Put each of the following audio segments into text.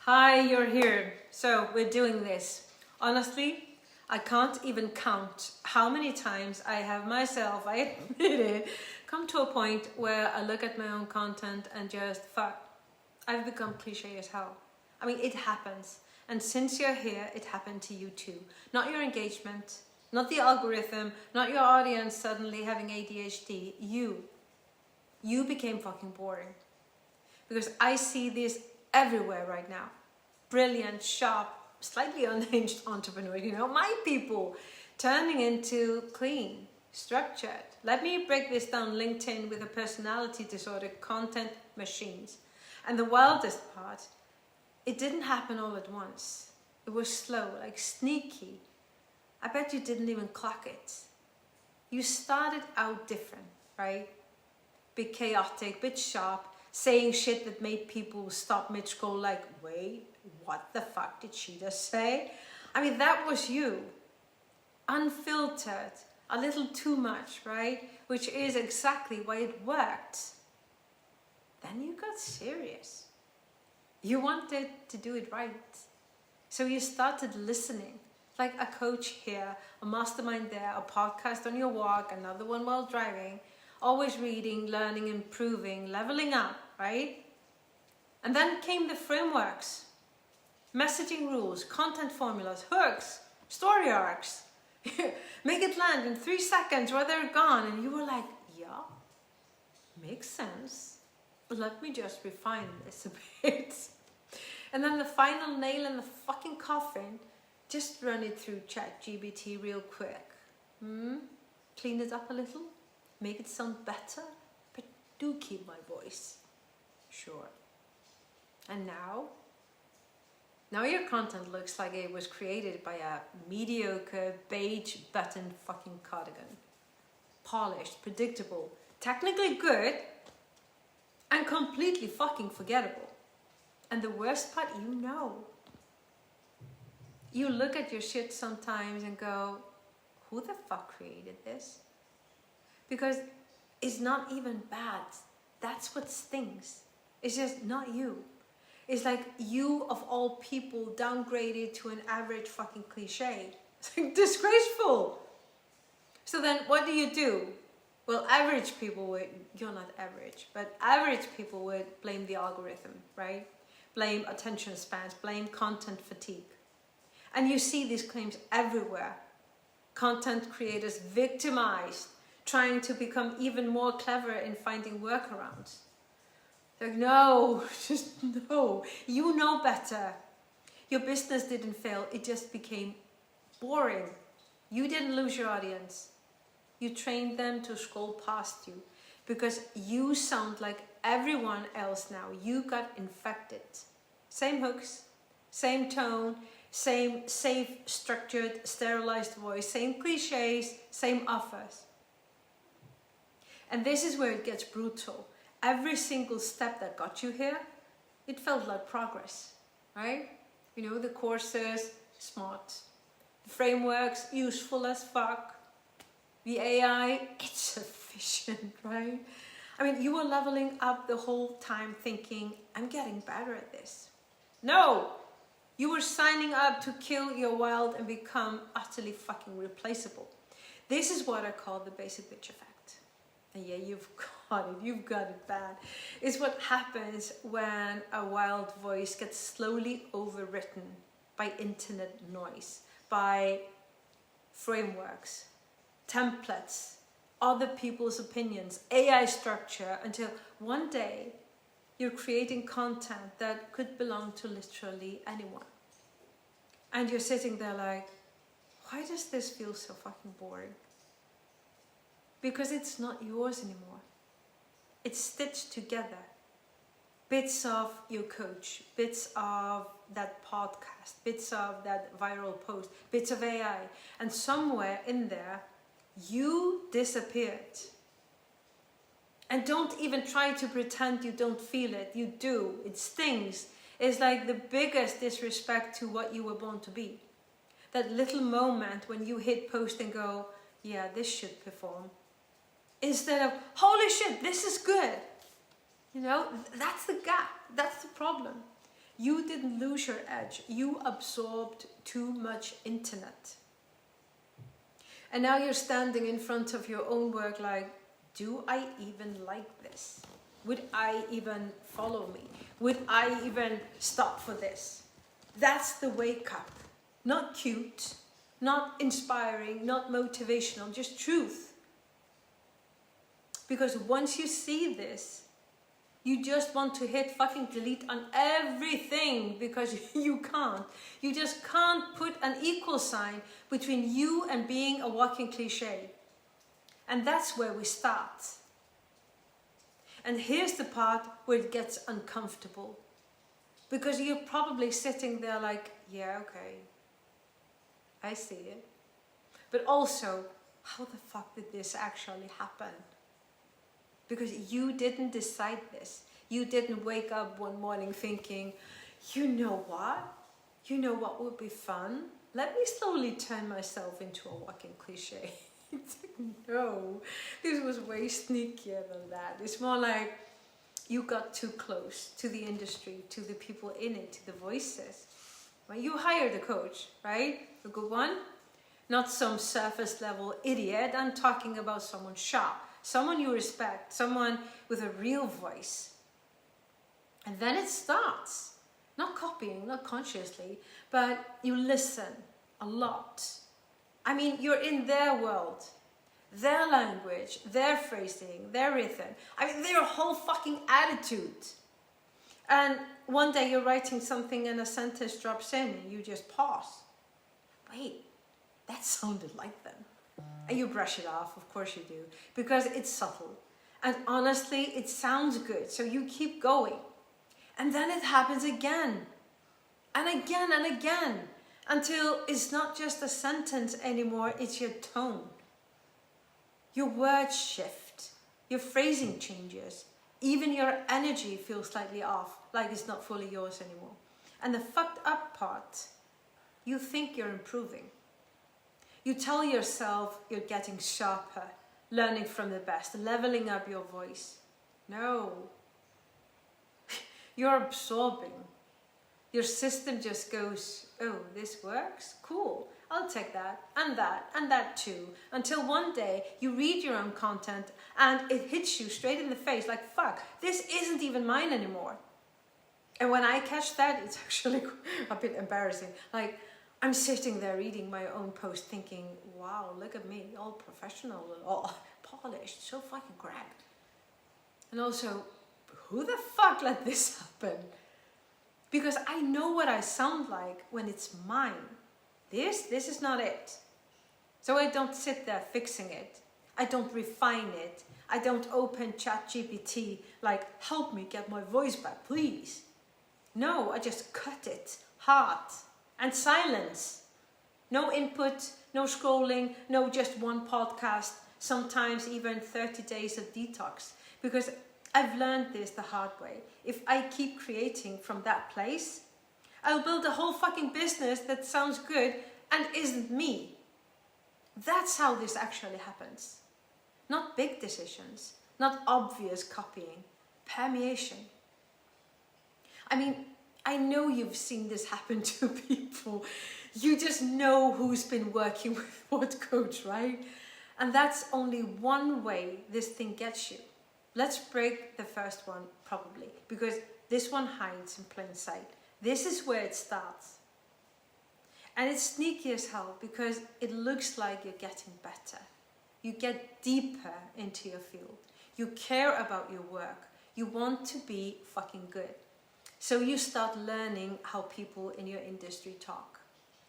Hi, you're here. So we're doing this. Honestly, I can't even count how many times I have myself, I admit it, come to a point where I look at my own content and just fuck. I've become cliche as hell. I mean, it happens. And since you're here, it happened to you too. Not your engagement, not the algorithm, not your audience suddenly having ADHD. You became fucking boring. Because I see this everywhere right now. Brilliant, sharp, slightly unhinged entrepreneurs, my people, turning into clean, structured. Let me break this down. LinkedIn with a personality disorder, content machines. And the wildest part, it didn't happen all at once. It was slow, like sneaky. I bet you didn't even clock it. You started out different, right? Bit chaotic, bit sharp, saying shit that made people stop mid-scroll like, wait, what the fuck did she just say? I mean, that was you. Unfiltered, a little too much, right? Which is exactly why it worked. Then you got serious. You wanted to do it right. So you started listening, like a coach here, a mastermind there, a podcast on your walk, another one while driving, always reading, learning, improving, leveling up, right? And then came the frameworks, messaging rules, content formulas, hooks, story arcs. Make it land in 3 seconds or they're gone. And you were like, yeah, makes sense. Let me just refine this a bit. And then the final nail in the fucking coffin, just run it through ChatGPT real quick. Clean it up a little, make it sound better, but do keep my voice. Sure. And now your content looks like it was created by a mediocre beige button fucking cardigan. Polished, predictable, technically good, and completely fucking forgettable. And the worst part, you look at your shit sometimes and go, who the fuck created this? Because it's not even bad. That's what stings. It's just not you. It's like you of all people downgraded to an average fucking cliche. It's like disgraceful. So then what do? Well, average people would, you're not average, but average people would blame the algorithm, right? Blame attention spans, blame content fatigue. And you see these claims everywhere. Content creators victimized, trying to become even more clever in finding workarounds. Like, no, just no. You know better. Your business didn't fail. It just became boring. You didn't lose your audience. You trained them to scroll past you because you sound like everyone else now. You got infected. Same hooks, same tone, same safe, structured, sterilized voice, same cliches, same offers. And this is where it gets brutal. Every single step that got you here, it felt like progress, right? The courses, smart. The frameworks, useful as fuck. The AI, it's efficient, right? I mean, you were leveling up the whole time thinking, I'm getting better at this. No! You were signing up to kill your wild and become utterly fucking replaceable. This is what I call the basic bitch effect. And yeah, you've got it bad. It's what happens when a wild voice gets slowly overwritten by internet noise, by frameworks, templates, other people's opinions, AI structure, until one day you're creating content that could belong to literally anyone. And you're sitting there like, why does this feel so fucking boring? Because it's not yours anymore. It's stitched together. Bits of your coach, bits of that podcast, bits of that viral post, bits of AI. And somewhere in there, you disappeared. And don't even try to pretend you don't feel it. You do. It stings. It's like the biggest disrespect to what you were born to be. That little moment when you hit post and go, yeah, this should perform. Instead of, holy shit, this is good. That's the gap. That's the problem. You didn't lose your edge. You absorbed too much internet. And now you're standing in front of your own work like, do I even like this? Would I even follow me? Would I even stop for this? That's the wake up. Not cute, not inspiring, not motivational, just truth. Because once you see this, you just want to hit fucking delete on everything because you can't. You just can't put an equal sign between you and being a walking cliche. And that's where we start. And here's the part where it gets uncomfortable. Because you're probably sitting there like, yeah, okay, I see it. But also, how the fuck did this actually happen? Because you didn't decide this. You didn't wake up one morning thinking, you know what? You know what would be fun? Let me slowly turn myself into a walking cliche. No, this was way sneakier than that. It's more like you got too close to the industry, to the people in it, to the voices. Well, you hired a coach, right? A good one? Not some surface level idiot. I'm talking about someone sharp. Someone you respect, someone with a real voice. And then it starts. Not copying, not consciously, but you listen a lot. I mean, you're in their world, their language, their phrasing, their rhythm. I mean, their whole fucking attitude. And one day you're writing something and a sentence drops in and you just pause. Wait, that sounded like them. And you brush it off, of course you do, because it's subtle. And honestly, it sounds good, so you keep going. And then it happens again, and again, and again, until it's not just a sentence anymore, it's your tone. Your words shift, your phrasing changes, even your energy feels slightly off, like it's not fully yours anymore. And the fucked up part, you think you're improving. You tell yourself you're getting sharper, learning from the best, leveling up your voice. No. You're absorbing. Your system just goes, oh, this works? Cool. I'll take that, and that too. Until one day you read your own content and it hits you straight in the face like, fuck, this isn't even mine anymore. And when I catch that, it's actually a bit embarrassing. Like, I'm sitting there reading my own post thinking, wow, look at me, all professional and all polished, so fucking great. And also, who the fuck let this happen? Because I know what I sound like when it's mine. This is not it. So I don't sit there fixing it. I don't refine it. I don't open ChatGPT like, help me get my voice back, please. No, I just cut it hard. And silence. No input, no scrolling, no just one podcast, sometimes even 30 days of detox. Because I've learned this the hard way. If I keep creating from that place, I'll build a whole fucking business that sounds good and isn't me. That's how this actually happens. Not big decisions, not obvious copying, permeation. I mean, I know you've seen this happen to people. You just know who's been working with what coach, right? And that's only one way this thing gets you. Let's break the first one, probably, because this one hides in plain sight. This is where it starts. And it's sneaky as hell because it looks like you're getting better. You get deeper into your field. You care about your work. You want to be fucking good. So you start learning how people in your industry talk,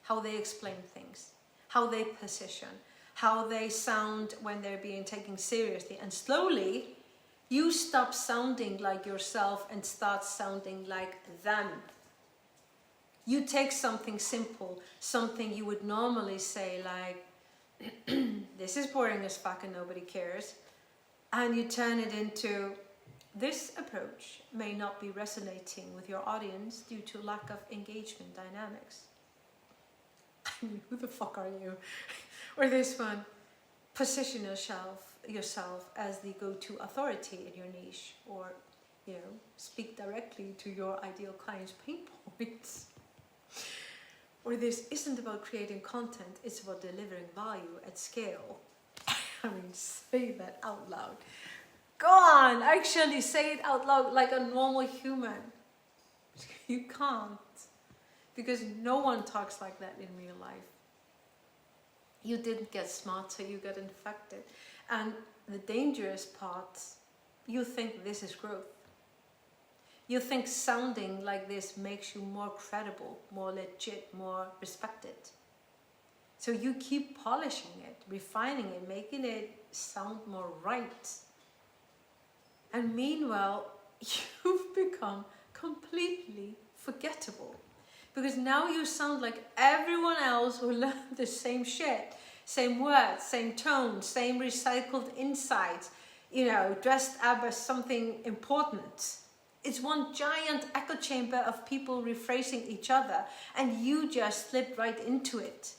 how they explain things, how they position, how they sound when they're being taken seriously. And slowly, you stop sounding like yourself and start sounding like them. You take something simple, something you would normally say like, this is boring as fuck and nobody cares, and you turn it into, this approach may not be resonating with your audience due to lack of engagement dynamics. I mean, who the fuck are you? Or this one, position yourself as the go-to authority in your niche, or speak directly to your ideal client's pain points. Or this isn't about creating content, it's about delivering value at scale. I mean, say that out loud. Go on, actually say it out loud like a normal human. You can't. Because no one talks like that in real life. You didn't get smarter, you got infected. And the dangerous part, you think this is growth. You think sounding like this makes you more credible, more legit, more respected. So you keep polishing it, refining it, making it sound more right. And meanwhile, you've become completely forgettable. Because now you sound like everyone else who learned the same shit. Same words, same tone, same recycled insights, dressed up as something important. It's one giant echo chamber of people rephrasing each other, and you just slip right into it.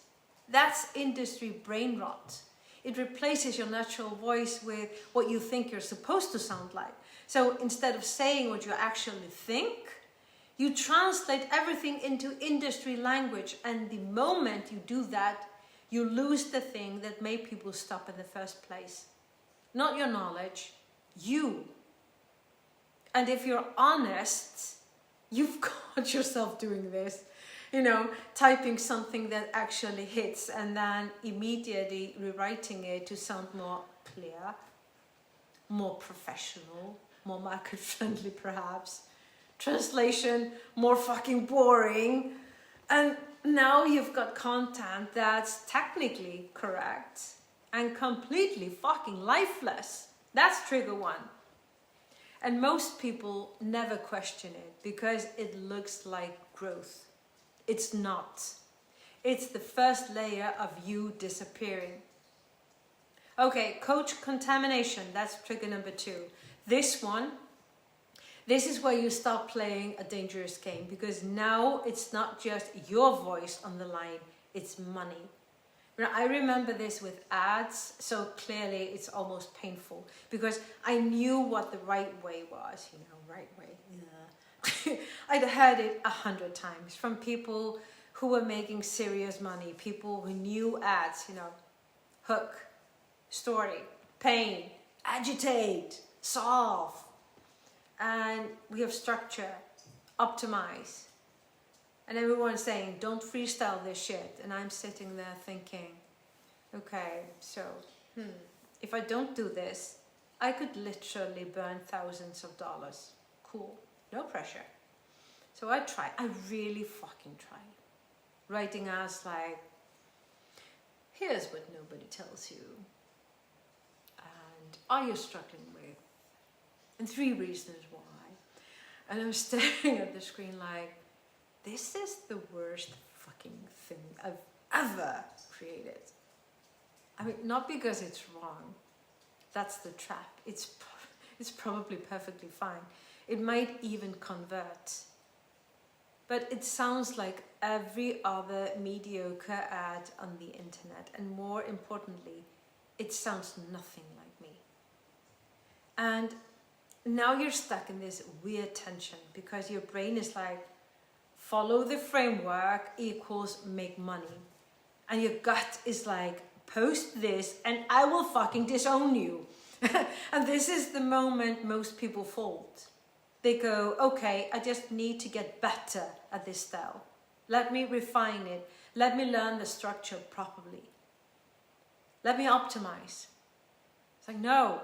That's industry brain rot. It replaces your natural voice with what you think you're supposed to sound like. So instead of saying what you actually think, you translate everything into industry language, and the moment you do that, you lose the thing that made people stop in the first place. Not your knowledge, you. And if you're honest, you've caught yourself doing this, typing something that actually hits and then immediately rewriting it to sound more clear, more professional, more market friendly perhaps. Translation, more fucking boring. And now you've got content that's technically correct and completely fucking lifeless. That's trigger one. And most people never question it because it looks like growth. It's not. It's the first layer of you disappearing. Okay, coach contamination, that's trigger number 2. This is where you start playing a dangerous game, because now it's not just your voice on the line, it's money. Now, I remember this with ads so clearly it's almost painful, because I knew what the right way was, right way. Yeah. I'd heard it 100 times from people who were making serious money, people who knew ads, hook, story, pain, agitate, solve. And we have structure, optimize. And everyone's saying, don't freestyle this shit. And I'm sitting there thinking, okay, so, if I don't do this, I could literally burn thousands of dollars. Cool, no pressure. So I try, I really fucking try. Writing ads like, here's what nobody tells you. And are you struggling with? And 3 reasons why. And I'm staring at the screen like, this is the worst fucking thing I've ever created. I mean, not because it's wrong. That's the trap. It's probably perfectly fine. It might even convert. But it sounds like every other mediocre ad on the internet. And more importantly, it sounds nothing like me. And now you're stuck in this weird tension because your brain is like, follow the framework equals make money. And your gut is like, post this and I will fucking disown you. And this is the moment most people fold. They go, okay, I just need to get better at this style. Let me refine it. Let me learn the structure properly. Let me optimize. It's like, no.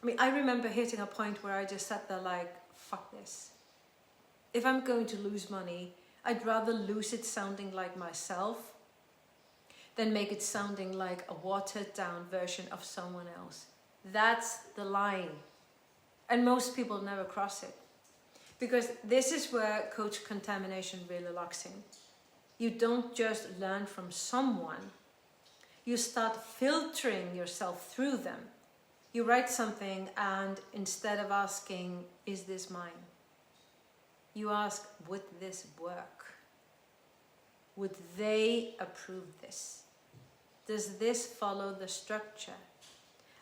I mean, I remember hitting a point where I just sat there like, fuck this. If I'm going to lose money, I'd rather lose it sounding like myself than make it sounding like a watered down version of someone else. That's the line. And most people never cross it. Because this is where coach contamination really locks in. You don't just learn from someone. You start filtering yourself through them. You write something and instead of asking, is this mine? You ask, would this work? Would they approve this? Does this follow the structure?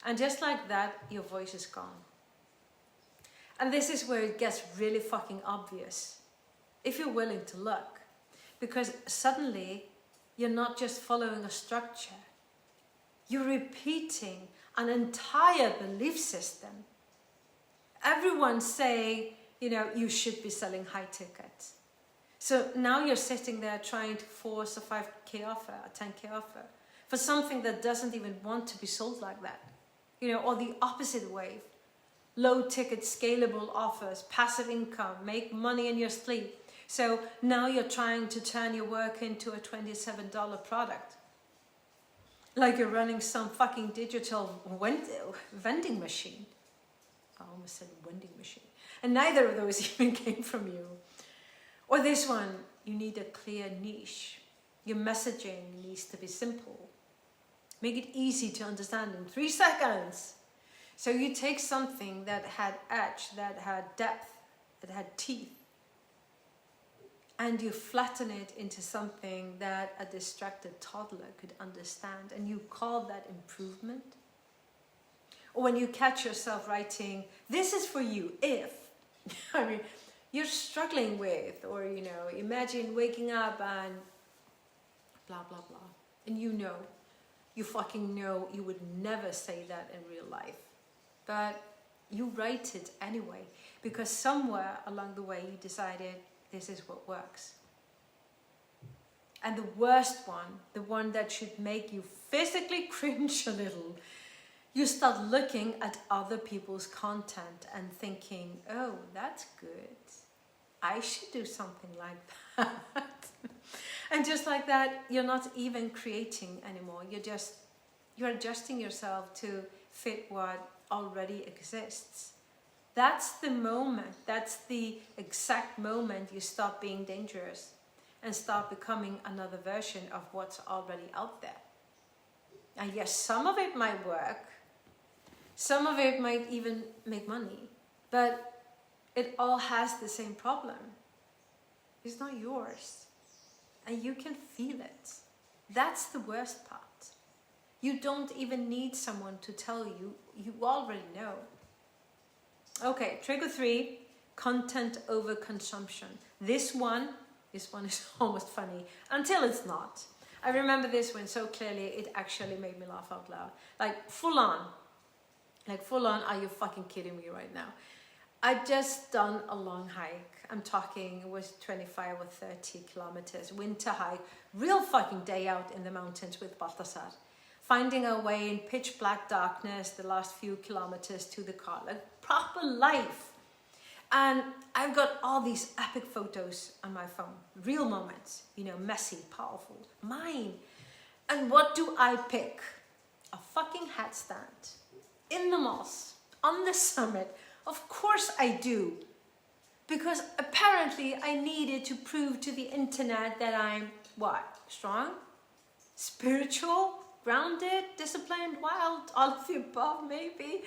And just like that, your voice is gone. And this is where it gets really fucking obvious, if you're willing to look. Because suddenly, you're not just following a structure. You're repeating an entire belief system. Everyone say, you should be selling high tickets. So now you're sitting there trying to force a 5K offer, a 10K offer, for something that doesn't even want to be sold like that. Or the opposite wave. Low ticket, scalable offers, passive income, make money in your sleep. So now you're trying to turn your work into a $27 product. Like you're running some fucking digital vending machine. I almost said vending machine. And neither of those even came from you. Or this one, you need a clear niche. Your messaging needs to be simple. Make it easy to understand in 3 seconds. So you take something that had edge, that had depth, that had teeth, and you flatten it into something that a distracted toddler could understand, and you call that improvement. Or when you catch yourself writing, this is for you if, you're struggling with, or imagine waking up and blah, blah, blah. And you fucking know you would never say that in real life. But you write it anyway, because somewhere along the way you decided this is what works. And the worst one, the one that should make you physically cringe a little, you start looking at other people's content and thinking, oh, that's good. I should do something like that. And just like that, you're not even creating anymore. You're adjusting yourself to fit what already exists. That's the moment, that's the exact moment you stop being dangerous and start becoming another version of what's already out there. And yes, some of it might work, some of it might even make money, but it all has the same problem. It's not yours, and you can feel it. That's the worst part. You don't even need someone to tell you, you already know. Okay, trigger 3, content over consumption. This one is almost funny, until it's not. I remember this one so clearly, it actually made me laugh out loud. Like full on, are you fucking kidding me right now? I just done a long hike. I'm talking, it was 25 or 30 kilometers, winter hike, real fucking day out in the mountains with Balthasar. Finding our way in pitch black darkness the last few kilometers to the car, like proper life. And I've got all these epic photos on my phone, real moments, messy, powerful, mine. And what do I pick? A fucking headstand in the moss, on the summit. Of course I do. Because apparently I needed to prove to the internet that I'm, strong, spiritual, grounded, disciplined, wild, all of the above maybe.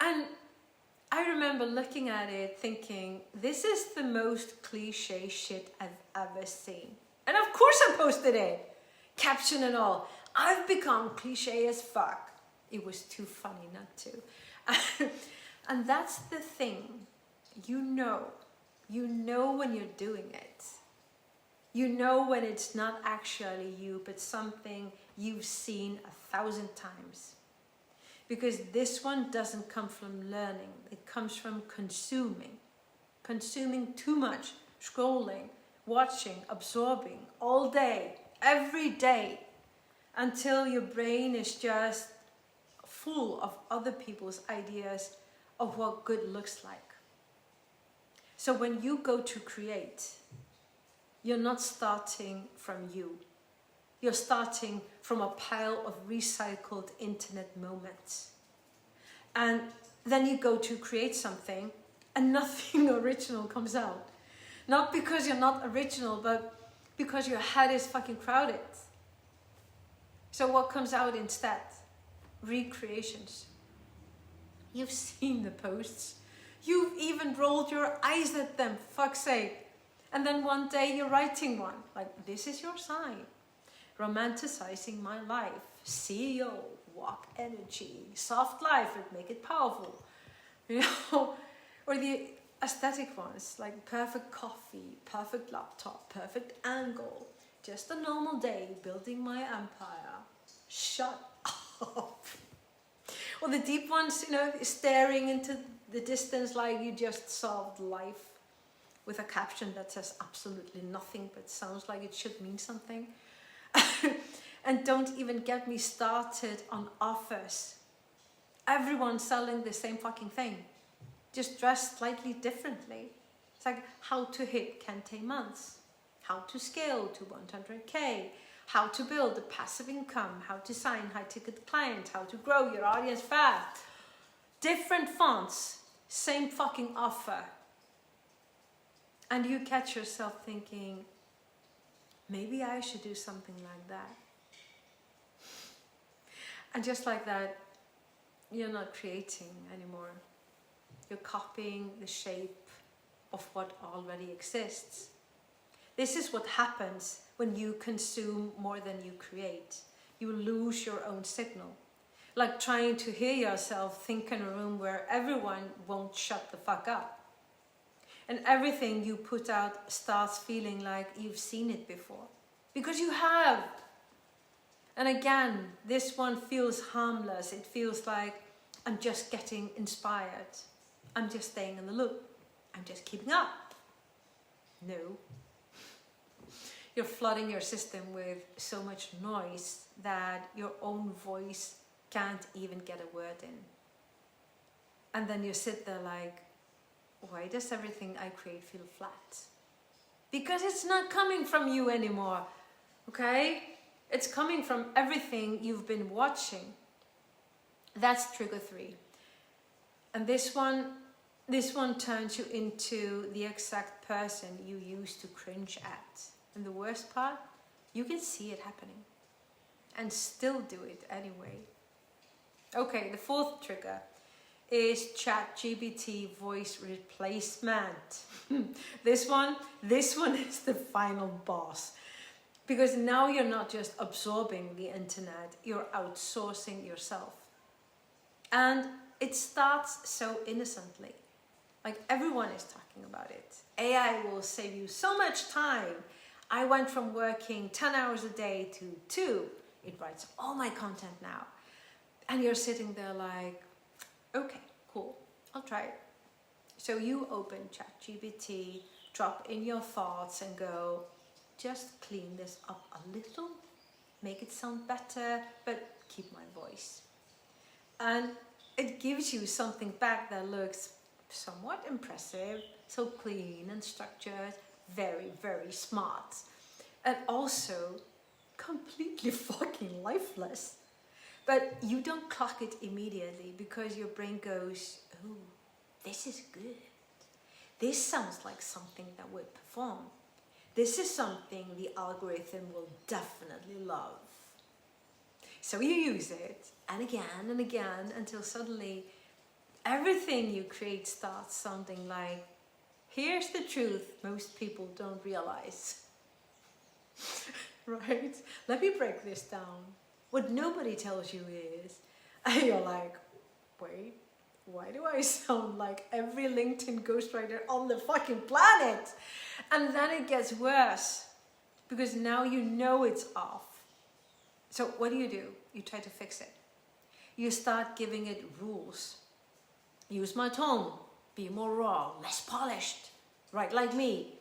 And I remember looking at it thinking, this is the most cliche shit I've ever seen. And of course I posted it, caption and all. I've become cliche as fuck. It was too funny not to. And that's the thing, you know when you're doing it. You know when it's not actually you, but something you've seen 1,000 times. Because this one doesn't come from learning, it comes from consuming. Consuming too much, scrolling, watching, absorbing, all day, every day, until your brain is just full of other people's ideas of what good looks like. So when you go to create, you're not starting from you. You're starting from a pile of recycled internet moments. And then you go to create something and nothing original comes out. Not because you're not original, but because your head is fucking crowded. So what comes out instead? Recreations. You've seen the posts. You've even rolled your eyes at them, fuck's sake. And then one day you're writing one, like, this is your sign. Romanticizing my life. CEO, walk energy, soft life, and make it powerful. Or the aesthetic ones, like perfect coffee, perfect laptop, perfect angle, just a normal day building my empire. Shut up. Or the deep ones, you know, staring into the distance like you just solved life, with a caption that says absolutely nothing but sounds like it should mean something. And don't even get me started on offers. Everyone's selling the same fucking thing, just dressed slightly differently. It's like how to hit Kente months, how to scale to 100K, how to build a passive income, how to sign high-ticket clients, how to grow your audience fast. Different fonts, same fucking offer. And you catch yourself thinking, maybe I should do something like that. And just like that, you're not creating anymore. You're copying the shape of what already exists. This is what happens when you consume more than you create. You lose your own signal. Like trying to hear yourself think in a room where everyone won't shut the fuck up. And everything you put out starts feeling like you've seen it before. Because you have. And again, this one feels harmless. It feels like I'm just getting inspired. I'm just staying in the loop. I'm just keeping up. No. You're flooding your system with so much noise that your own voice can't even get a word in. And then you sit there like, why does everything I create feel flat? Because it's not coming from you anymore, okay? It's coming from everything you've been watching. That's trigger 3. And this one turns you into the exact person you used to cringe at. And the worst part, you can see it happening and still do it anyway. Okay, the 4th trigger is ChatGPT voice replacement. This one is the final boss. Because now you're not just absorbing the internet, you're outsourcing yourself. And it starts so innocently. Like everyone is talking about it. AI will save you so much time. I went from working 10 hours a day to 2. It writes all my content now. And you're sitting there like, okay, cool, I'll try it. So you open ChatGPT, drop in your thoughts and go, just clean this up a little, make it sound better, but keep my voice. And it gives you something back that looks somewhat impressive, so clean and structured, very, very smart. And also completely fucking lifeless. But you don't clock it immediately because your brain goes, oh, this is good. This sounds like something that would perform. This is something the algorithm will definitely love. So you use it and again until suddenly everything you create starts sounding like, here's the truth most people don't realize. Right? Let me break this down. What nobody tells you is, and you're like, wait, why do I sound like every LinkedIn ghostwriter on the fucking planet? And then it gets worse, because now you know it's off. So what do? You try to fix it. You start giving it rules. Use my tone, be more raw, less polished, write like me.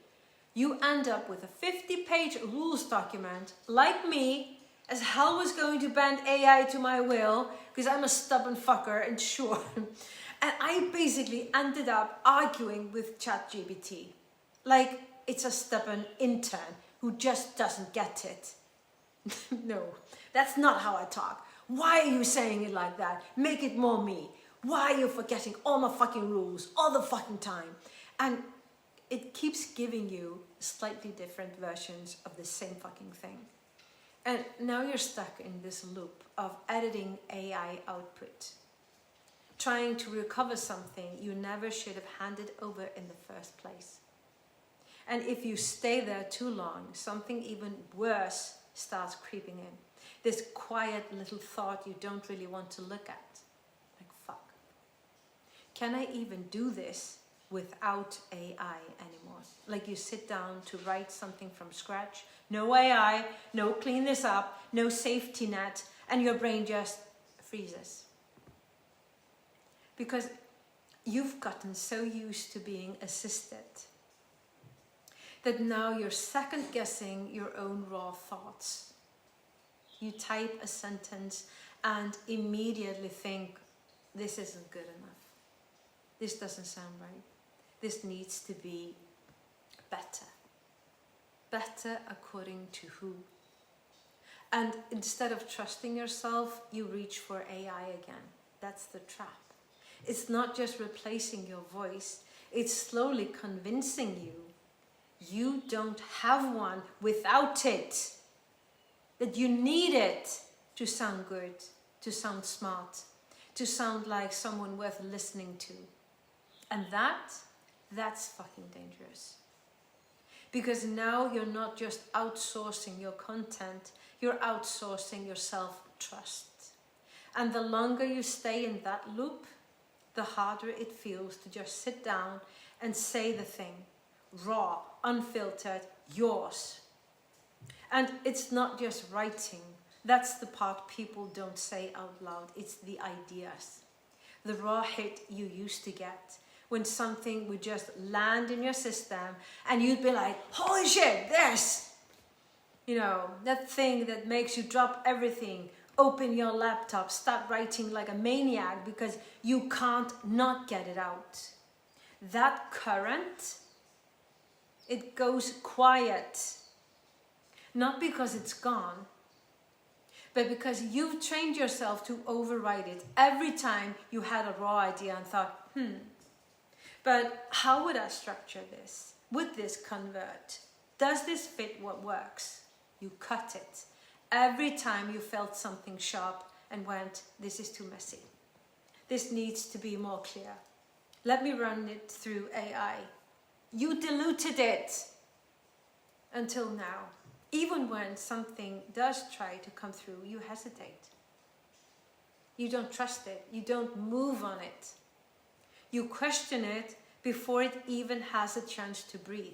You end up with a 50-page rules document, like me, as hell was going to bend AI to my will, because I'm a stubborn fucker and sure. And I basically ended up arguing with ChatGPT. Like it's a stubborn intern who just doesn't get it. No, that's not how I talk. Why are you saying it like that? Make it more me. Why are you forgetting all my fucking rules all the fucking time? And it keeps giving you slightly different versions of the same fucking thing. And now you're stuck in this loop of editing AI output, trying to recover something you never should have handed over in the first place. And if you stay there too long, something even worse starts creeping in. This quiet little thought you don't really want to look at. Like, fuck. Can I even do this without AI anymore. Like you sit down to write something from scratch, no AI, no clean this up, no safety net, and your brain just freezes. Because you've gotten so used to being assisted that now you're second guessing your own raw thoughts. You type a sentence and immediately think, this isn't good enough. This doesn't sound right. This needs to be better. Better according to who? And instead of trusting yourself, you reach for AI again. That's the trap. It's not just replacing your voice, it's slowly convincing you you don't have one without it. That you need it to sound good, to sound smart, to sound like someone worth listening to. And that's fucking dangerous. Because now you're not just outsourcing your content, you're outsourcing your self-trust. And the longer you stay in that loop, the harder it feels to just sit down and say the thing, raw, unfiltered, yours. And it's not just writing. That's the part people don't say out loud. It's the ideas. The raw hit you used to get when something would just land in your system and you'd be like, holy shit, this! You know, that thing that makes you drop everything, open your laptop, start writing like a maniac because you can't not get it out. That current, it goes quiet. Not because it's gone, but because you've trained yourself to override it every time you had a raw idea and thought, but how would I structure this? Would this convert? Does this fit what works? You cut it. Every time you felt something sharp and went, this is too messy. This needs to be more clear. Let me run it through AI. You diluted it until now. Even when something does try to come through, you hesitate. You don't trust it. You don't move on it. You question it before it even has a chance to breathe.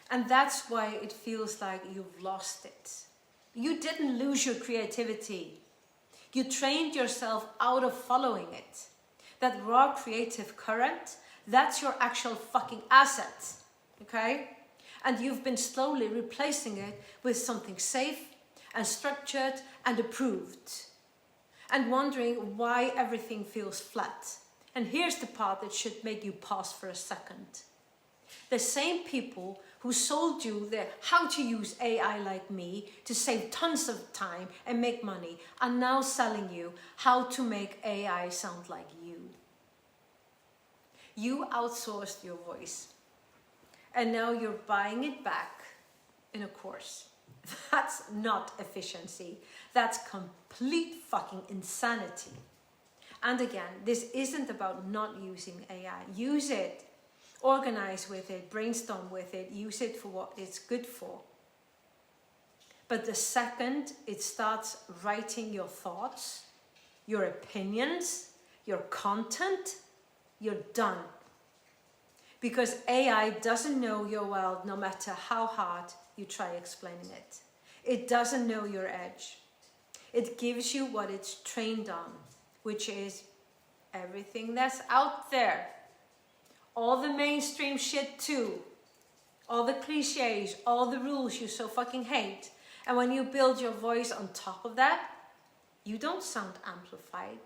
And that's why it feels like you've lost it. You didn't lose your creativity. You trained yourself out of following it. That raw creative current, that's your actual fucking asset. Okay? And you've been slowly replacing it with something safe and structured and approved. And wondering why everything feels flat. And here's the part that should make you pause for a second. The same people who sold you the how to use AI like me to save tons of time and make money are now selling you how to make AI sound like you. You outsourced your voice. And now you're buying it back in a course. That's not efficiency. That's complete fucking insanity. And again, this isn't about not using AI. Use it. Organize with it. Brainstorm with it. Use it for what it's good for. But the second it starts writing your thoughts, your opinions, your content, you're done. Because AI doesn't know your world no matter how hard you try explaining it. It doesn't know your edge. It gives you what it's trained on, which is everything that's out there. All the mainstream shit too. All the cliches, all the rules you so fucking hate. And when you build your voice on top of that, you don't sound amplified.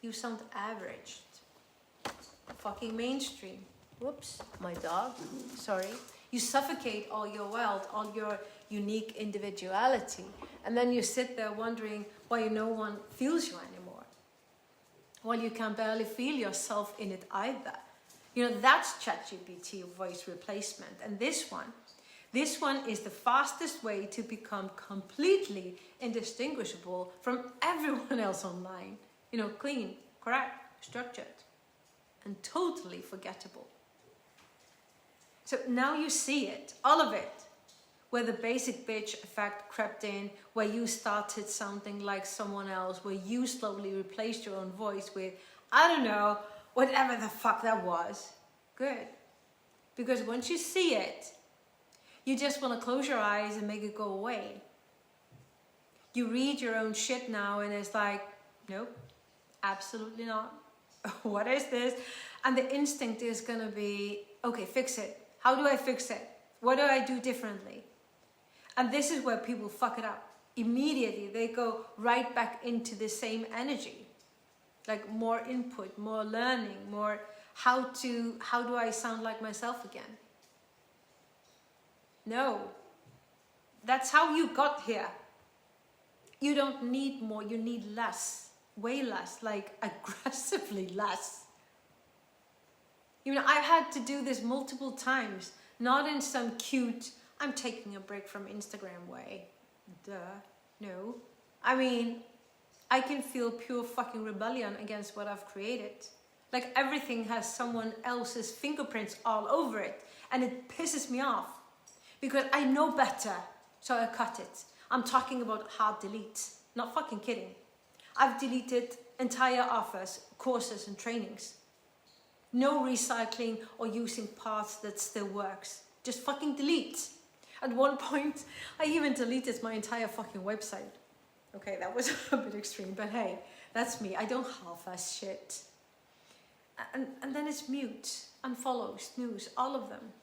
You sound averaged. Fucking mainstream. Whoops, my dog, sorry. You suffocate all your world, all your unique individuality. And then you sit there wondering why no one feels you anymore. Well, you can barely feel yourself in it either. You know, that's ChatGPT voice replacement. And this one is the fastest way to become completely indistinguishable from everyone else online. You know, clean, correct, structured, and totally forgettable. So now you see it, all of it, where the basic bitch effect crept in, where you started sounding like someone else, where you slowly replaced your own voice with, I don't know, whatever the fuck that was. Good. Because once you see it, you just want to close your eyes and make it go away. You read your own shit now and it's like, nope, absolutely not. What is this? And the instinct is going to be, okay, fix it. How do I fix it? What do I do differently? And this is where people fuck it up. Immediately, they go right back into the same energy. Like more input, more learning, more how do I sound like myself again? No. That's how you got here. You don't need more, you need less. Way less, like aggressively less. You know, I've had to do this multiple times, not in some cute, I'm taking a break from Instagram way. Duh, no. I mean, I can feel pure fucking rebellion against what I've created. Like everything has someone else's fingerprints all over it, and it pisses me off because I know better, so I cut it. I'm talking about hard delete, not fucking kidding. I've deleted entire offers, courses and trainings. No recycling or using parts that still works. Just fucking delete. At one point, I even deleted my entire fucking website. Okay, that was a bit extreme, but hey, that's me. I don't half-ass shit. And then it's mute, unfollow, snooze, all of them.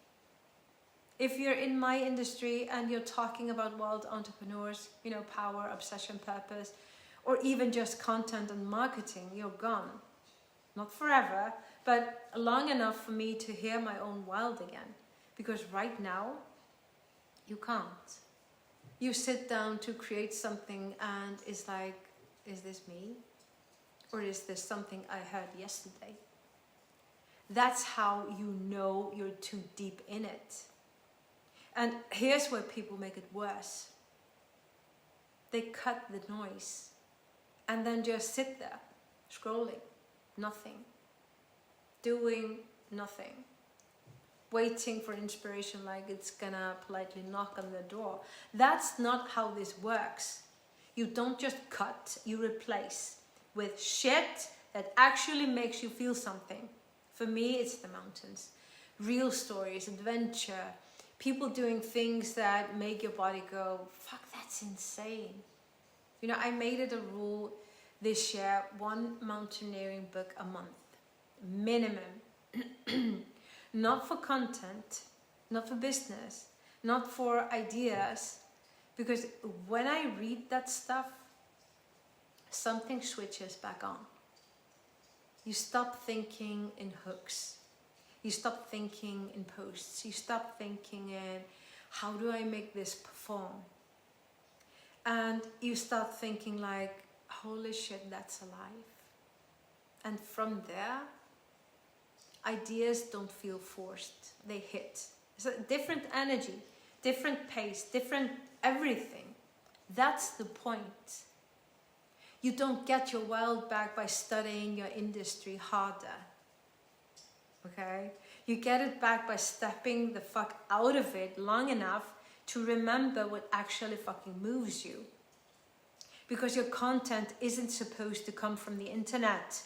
If you're in my industry and you're talking about wild entrepreneurs, you know, power, obsession, purpose, or even just content and marketing, you're gone. Not forever, but long enough for me to hear my own wild again. Because right now, you can't. You sit down to create something and it's like, is this me? Or is this something I heard yesterday? That's how you know you're too deep in it. And here's where people make it worse. They cut the noise and then just sit there, scrolling, nothing, doing nothing, waiting for inspiration like it's gonna politely knock on the door. That's not how this works. You don't just cut, you replace with shit that actually makes you feel something. For me, it's the mountains, real stories, adventure, people doing things that make your body go, fuck, that's insane. You know, I made it a rule this year, one mountaineering book a month, minimum. Not for content, not for business, not for ideas, because when I read that stuff, something switches back on. You stop thinking in hooks. You stop thinking in posts. You stop thinking in, how do I make this perform? And you start thinking like, holy shit, that's alive. And from there, ideas don't feel forced. They hit. It's a different energy, different pace, different everything. That's the point. You don't get your wild back by studying your industry harder. Okay? You get it back by stepping the fuck out of it long enough to remember what actually fucking moves you. Because your content isn't supposed to come from the internet.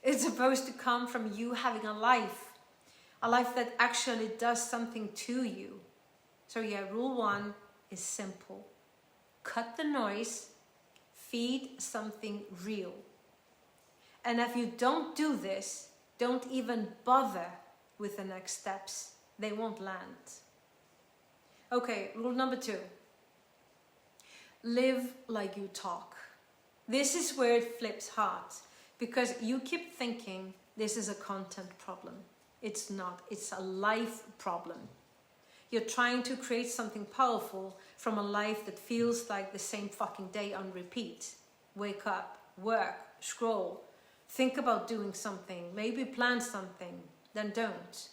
It's supposed to come from you having a life that actually does something to you. So yeah, rule 1 is simple. Cut the noise, feed something real. And if you don't do this, don't even bother with the next steps. They won't land. Okay, rule number 2. Live like you talk. This is where it flips hard, because you keep thinking this is a content problem. It's not. It's a life problem. You're trying to create something powerful from a life that feels like the same fucking day on repeat. Wake up, work, scroll, think about doing something, maybe plan something, then don't.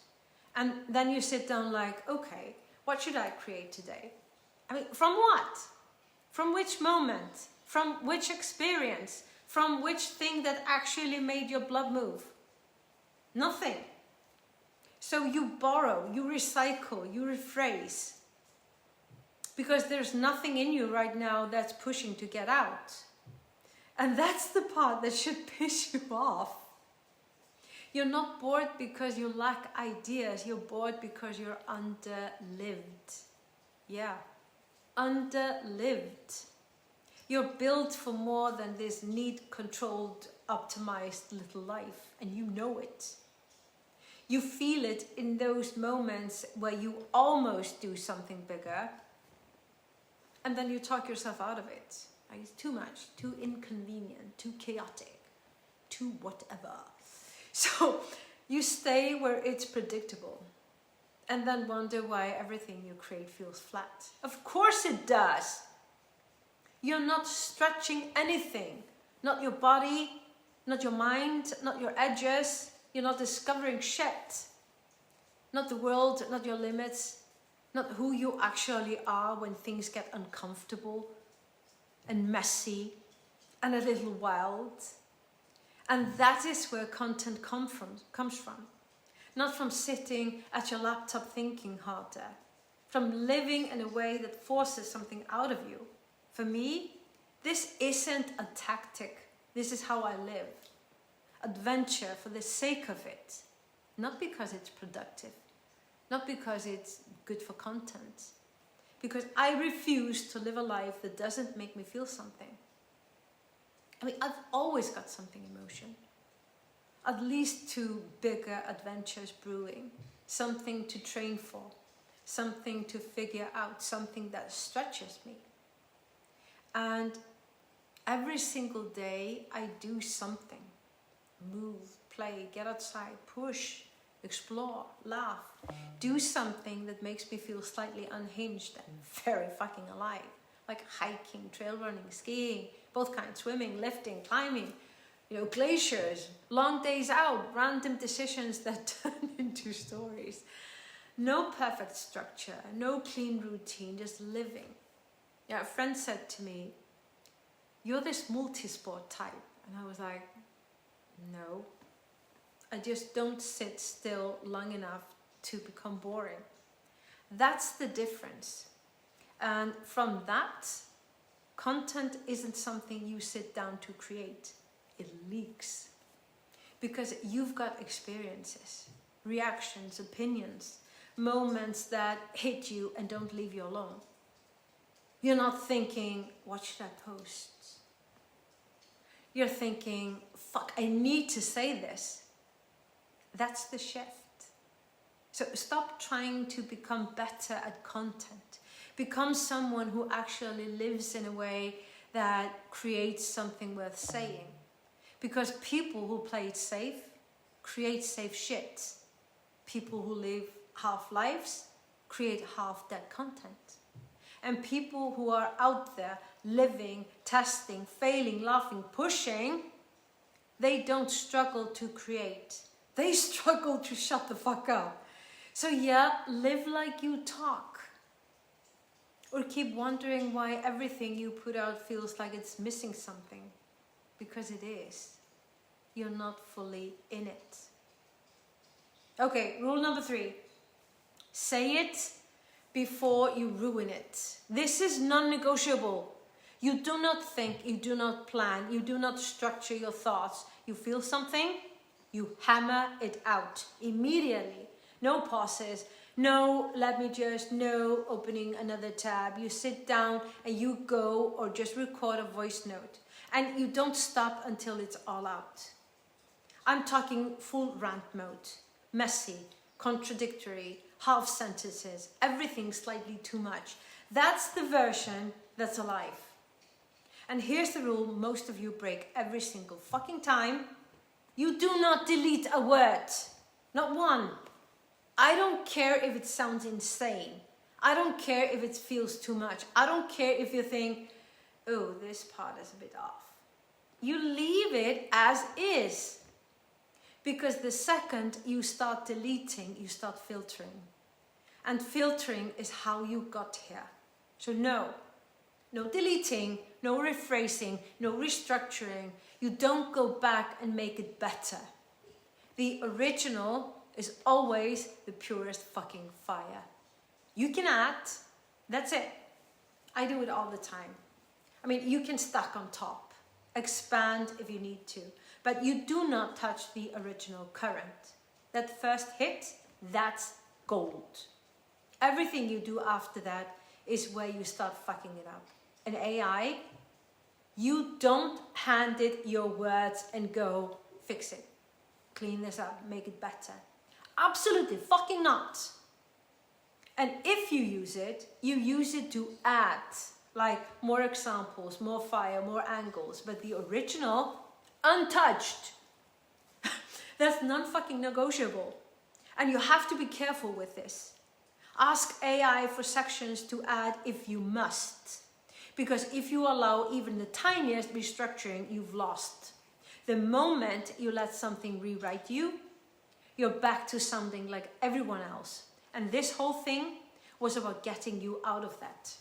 And then you sit down like, okay, what should I create today? I mean, from what? From which moment? From which experience? From which thing that actually made your blood move? Nothing. So you borrow, you recycle, you rephrase. Because there's nothing in you right now that's pushing to get out. And that's the part that should piss you off. You're not bored because you lack ideas. You're bored because you're underlived. Yeah, underlived. You're built for more than this neat, controlled, optimized little life, and you know it. You feel it in those moments where you almost do something bigger, and then you talk yourself out of it. Like, it's too much, too inconvenient, too chaotic, too whatever. So you stay where it's predictable, and then wonder why everything you create feels flat. Of course it does. You're not stretching anything. Not your body, not your mind, not your edges. You're not discovering shit. Not the world, not your limits. Not who you actually are when things get uncomfortable and messy and a little wild. And that is where content comes from. Not from sitting at your laptop thinking harder. From living in a way that forces something out of you. For me, this isn't a tactic. This is how I live. Adventure for the sake of it. Not because it's productive. Not because it's good for content. Because I refuse to live a life that doesn't make me feel something. I mean, I've always got something in motion. At least 2 bigger adventures brewing. Something to train for. Something to figure out. Something that stretches me. And every single day I do something. Move, play, get outside, push, explore, laugh. Do something that makes me feel slightly unhinged and very fucking alive. Like hiking, trail running, skiing, both kinds, swimming, lifting, climbing, glaciers, long days out, random decisions that turn into stories. No perfect structure, no clean routine, just living. Yeah, a friend said to me, "You're this multi-sport type." And I was like, no. I just don't sit still long enough to become boring. That's the difference. And from that, content isn't something you sit down to create. It leaks. Because you've got experiences, reactions, opinions, moments that hit you and don't leave you alone. You're not thinking, what should I post? You're thinking, fuck, I need to say this. That's the shift. So stop trying to become better at content. Become someone who actually lives in a way that creates something worth saying. Because people who play it safe create safe shit. People who live half lives create half dead content. And people who are out there living, testing, failing, laughing, pushing, they don't struggle to create. They struggle to shut the fuck up. So yeah, live like you talk. Or keep wondering why everything you put out feels like it's missing something. Because it is. You're not fully in it. Okay, rule number 3. Say it before you ruin it. This is non-negotiable. You do not think, you do not plan, you do not structure your thoughts. You feel something, you hammer it out immediately. No pauses, no opening another tab. You sit down and you go or just record a voice note. And you don't stop until it's all out. I'm talking full rant mode. Messy, contradictory, half sentences, everything slightly too much. That's the version that's alive. And here's the rule most of you break every single fucking time. You do not delete a word. Not one. I don't care if it sounds insane. I don't care if it feels too much. I don't care if you think, oh, this part is a bit off. You leave it as is. Because the second you start deleting, you start filtering. And filtering is how you got here. So no deleting, no rephrasing, no restructuring. You don't go back and make it better. The original is always the purest fucking fire. You can add, that's it. I do it all the time. I mean, you can stack on top, expand if you need to, But you do not touch the original current. That first hit, that's gold. Everything you do after that is where you start fucking it up. And AI, you don't hand it your words and go, fix it, clean this up, make it better. Absolutely fucking not. And if you use it to add, like more examples, more fire, more angles, but the original, untouched. That's non-fucking negotiable. And you have to be careful with this. Ask AI for sections to add if you must. Because if you allow even the tiniest restructuring, you've lost. The moment you let something rewrite you, you're back to something like everyone else. And this whole thing was about getting you out of that.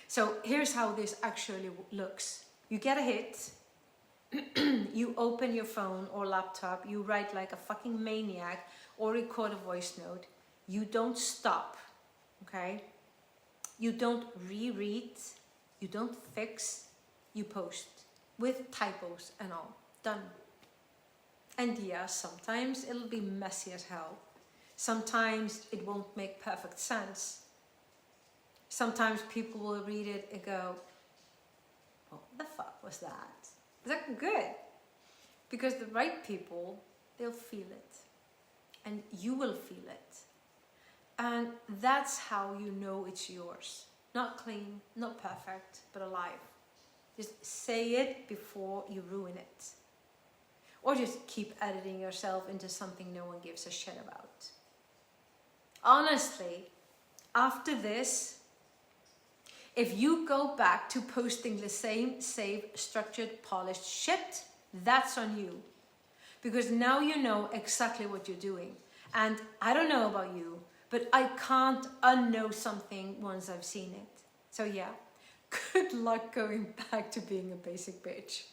So here's how this actually looks. You get a hit, you open your phone or laptop, you write like a fucking maniac or record a voice note. You don't stop, okay? You don't reread, you don't fix, you post with typos and all. Done. And yeah, sometimes it'll be messy as hell. Sometimes it won't make perfect sense. Sometimes people will read it and go, what the fuck was that? Is that good? Because the right people, they'll feel it. And you will feel it. And that's how you know it's yours. Not clean, not perfect, but alive. Just say it before you ruin it. Or just keep editing yourself into something no one gives a shit about. Honestly, after this, if you go back to posting the same saved, structured, polished shit, that's on you. Because now you know exactly what you're doing. And I don't know about you, but I can't unknow something once I've seen it. So yeah, good luck going back to being a basic bitch.